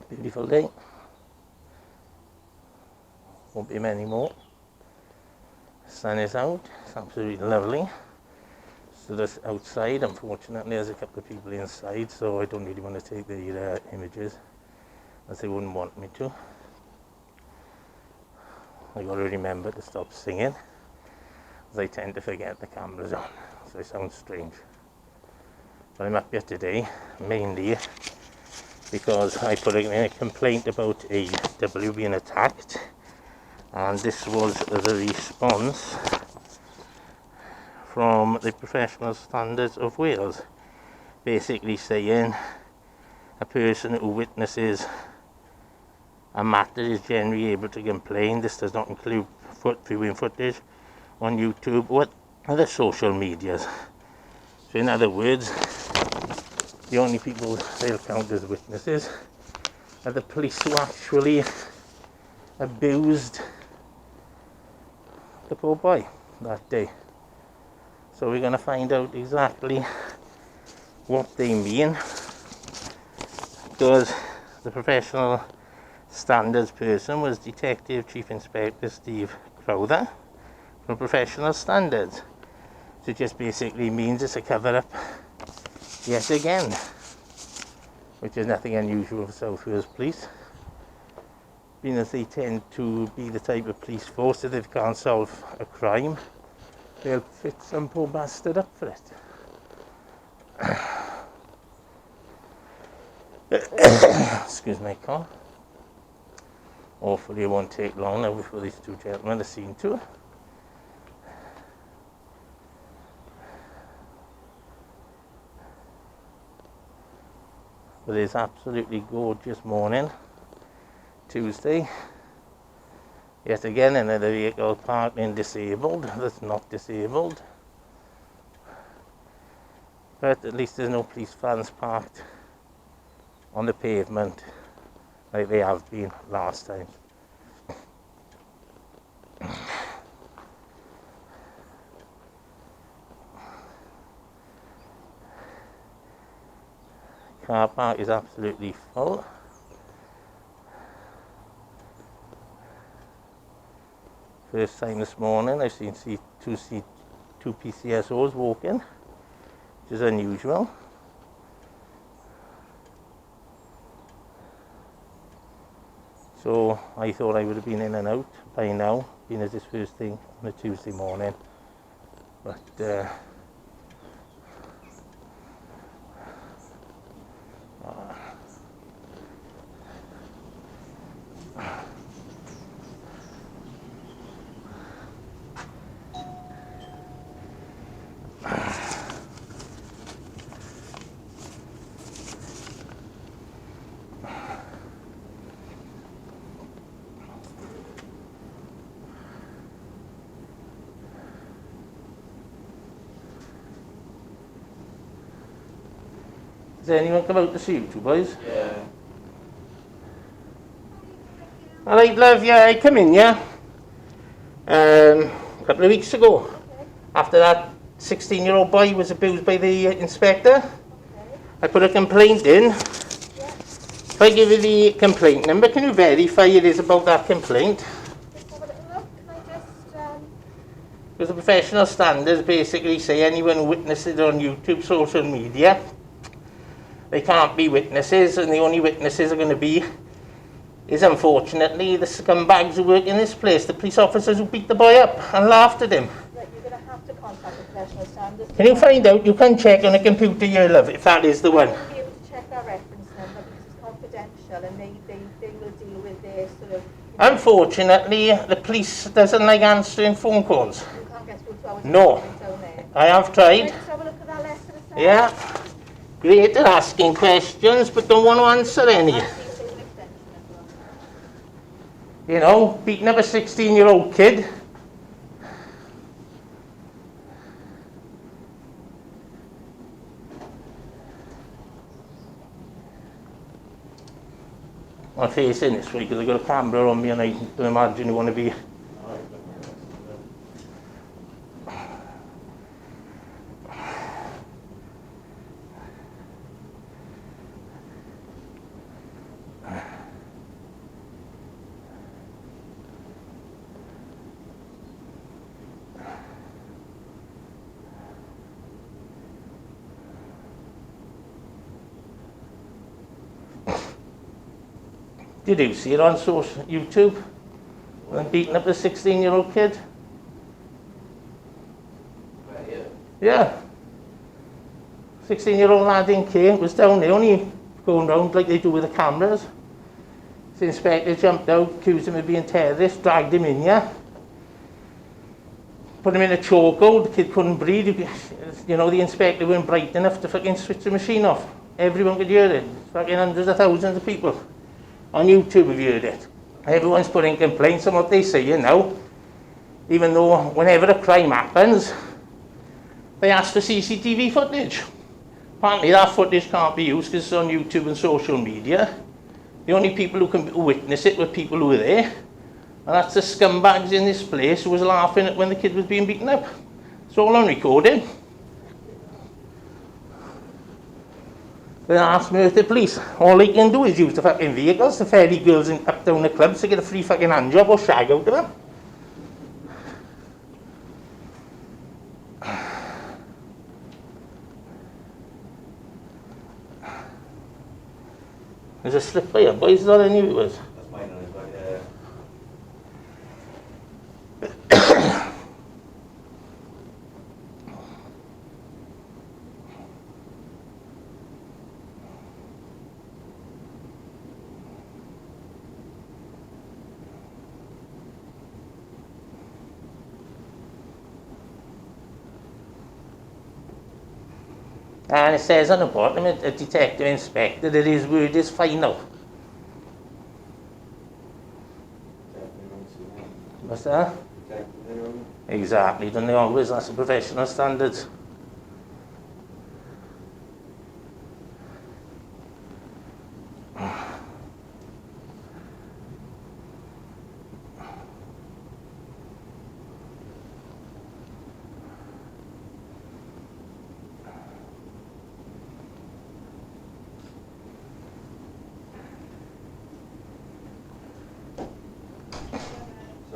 Beautiful day. Won't be many more. Sun is out. It's absolutely lovely. So that's outside. Unfortunately, there's a couple of people inside, so I don't really want to take the images, as they wouldn't want me to. I got to remember to stop singing, as I tend to forget the camera's on, so it sounds strange. But I'm up here today mainly because I put in a complaint about a W being attacked, and this was the response from the Professional Standards of Wales, basically saying a person who witnesses a matter is generally able to complain. This does not include viewing footage on YouTube or other social medias. So in other words, the only people they'll count as witnesses are the police who actually abused the poor boy that day. So we're going to find out exactly what they mean, because the Professional Standards person was Detective Chief Inspector Steve Crowther from Professional Standards. So it just basically means it's a cover-up yet again, which is nothing unusual for South Wales Police, being as they tend to be the type of police force that if they can't solve a crime, they'll fit some poor bastard up for it. Excuse my cough. Hopefully it won't take long now before these two gentlemen are seen to. But it's absolutely gorgeous morning, Tuesday. Yet again another vehicle parked in disabled, that's not disabled. But at least there's no police vans parked on the pavement like they have been last time. Car park is absolutely full. First time this morning I've seen two PCSOs walking, which is unusual. So I thought I would have been in and out by now, being as this first thing on a Tuesday morning. But has anyone come out to see you two boys? Yeah. Alright love, yeah, I come in, yeah, a couple of weeks ago. Okay. After that 16-year-old boy was abused by the inspector. Okay. I put a complaint in. Yeah. If I give you the complaint number, can you verify it is about that complaint? Just have a little look. Can I just Because the Professional Standards basically say anyone who witnesses it on YouTube, social media, they can't be witnesses, and the only witnesses are going to be is unfortunately the scumbags who work in this place, the police officers who beat the boy up and laughed at him. Right, you're going to have to contact the Professional Standards. Can you find out? You can check on a computer here, love, if that is the I one. won't be able to check our reference number because it's confidential, and they will deal with their sort of... Unfortunately, the police doesn't like answering phone calls. You can't get through to our No. department down there. I have Can I tried. just have a look at that letter itself? Yeah. Great at asking questions, but don't want to answer any. I'll see if there's an extension as well. You know, beating up a 16-year-old kid. I'm facing this way because I've got a camera on me and I can imagine you want to be... Did you see it on social YouTube? When beating up a 16-year-old kid? Yeah. 16-year-old lad in K was down there, only going round like they do with the cameras. The inspector jumped out, accused him of being terrorist, dragged him in here. Put him in a chokehold, the kid couldn't breathe. You know, the inspector weren't bright enough to fucking switch the machine off. Everyone could hear it. Fucking hundreds of thousands of people on YouTube have heard it. Everyone's putting complaints on what they say, you know. Even though whenever a crime happens, they ask for CCTV footage. Apparently that footage can't be used because it's on YouTube and social media. The only people who can witness it were people who were there. And that's the scumbags in this place who was laughing at when the kid was being beaten up. It's all on recording. Then ask merthyr police. All they can do is use the fucking vehicles to ferry girls up down the clubs to get a free fucking hand job or shag out of them. There's a slip by here, boys, is all I knew it was. That's mine, And it says on the bottom, a detective inspector, that his word is final. What's that? Exactly, don't they always? That's the professional standards.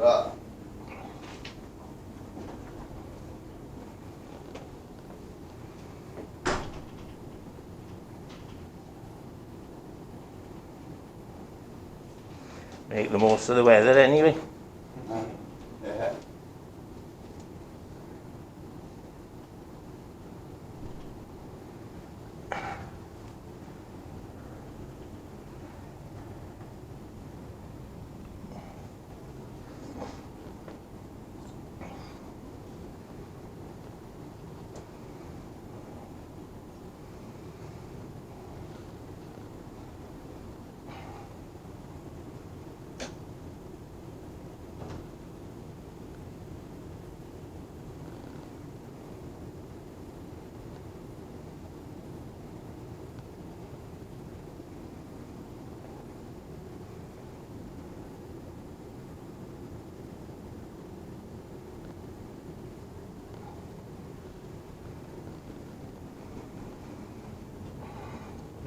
So, Make the most of the weather anyway. yeah.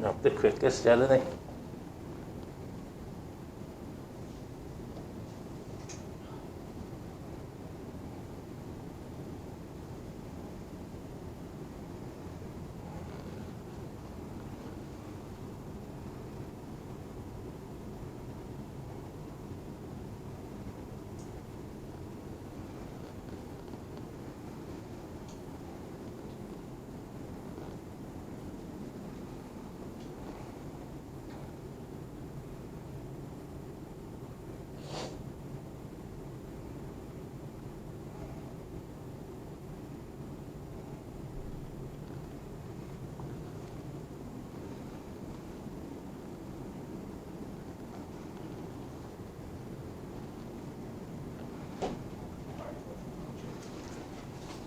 Not the quickest, are they?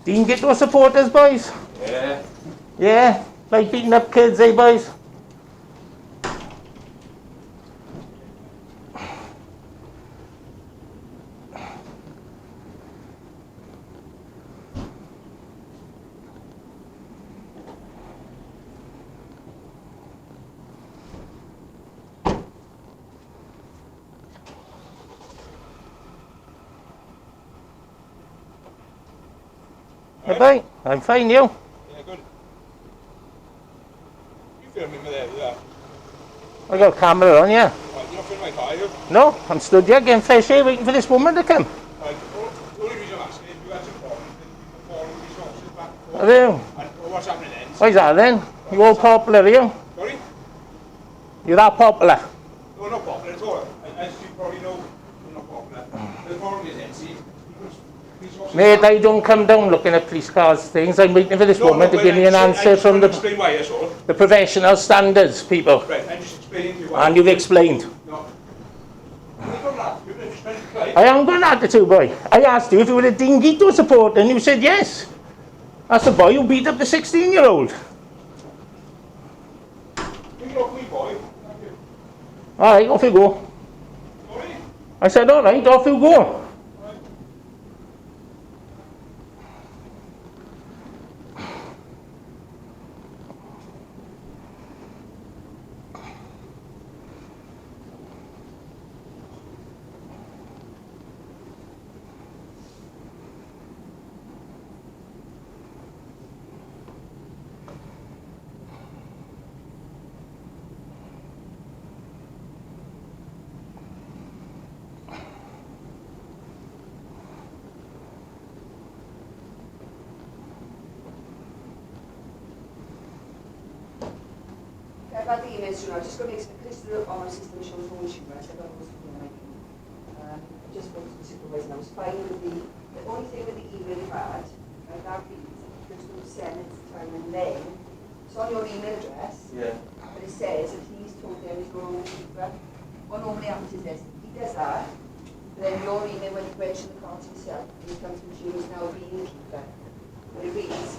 Dean, get those supporters, boys. Yeah. Yeah, like beating up kids, eh, boys? Hey, boy, I'm fine, you? Yeah, good. You filming me there, yeah. I got a camera on, yeah. Right, you're in my car, you? No, I'm stood here getting fresh air waiting for this woman to come. Right, the only reason I'm asking is you had some problems with following these officers back and forth. Have you? And what's happening then? Why's that then? You all popular, are you? Sorry? You're that popular. No, not popular at all. As you probably know, we're not popular. The problem is then, see, police officers... Mate, I don't come down looking at police cars things. I'm waiting for this woman to give me an answer from explain why, that's all. the professional standards, people. Right, I'm just explaining to you why. And you've explained. No. You've got that. You're just trying to play. I haven't got an attitude, boy. I asked you if you were a Dinguito supporter and you said yes. That's the boy who beat up the 16-year-old. You look me, boy. Alright, off you go. Sorry? I said, alright, off you go. I've had the emails, you know, I'm just going to make some crystal on my system shows no issue, right? I got most of them right. I just spoke to the supervisor and I was fine with the only thing with the email you had, and that reads, there's no send at the time and then, it's on your email address, Yeah. but it says that he's told them he's going to keeper. What normally happens is this, he does that, but then your email, when you question the cards himself, he comes to you as now being the keeper. But it reads,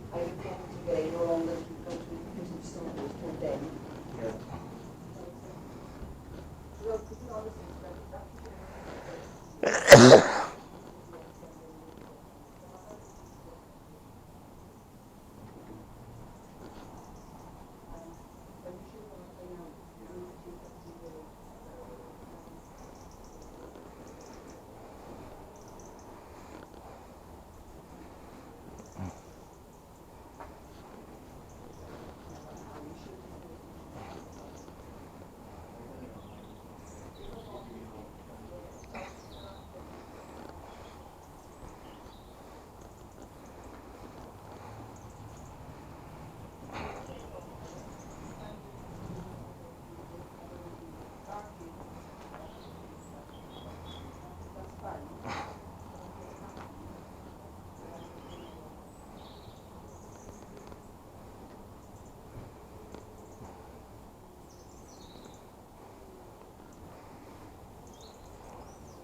I report to today, no longer keeper to the prison stores told them. Yeah.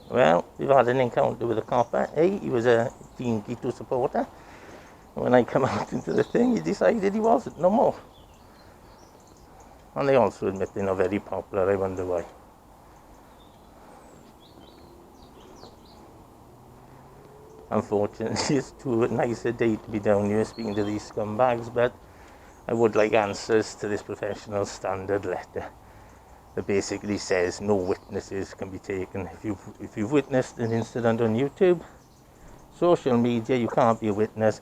Well, we've had an encounter with a copper. He was a Dinguito supporter. When I come out into the thing, he decided he wasn't no more. And they also admit they're not very popular. I wonder why. Unfortunately, it's too nice a day to be down here speaking to these scumbags, but I would like answers to this professional standard letter that basically says no witnesses can be taken. If you've witnessed an incident on YouTube, social media, you can't be a witness.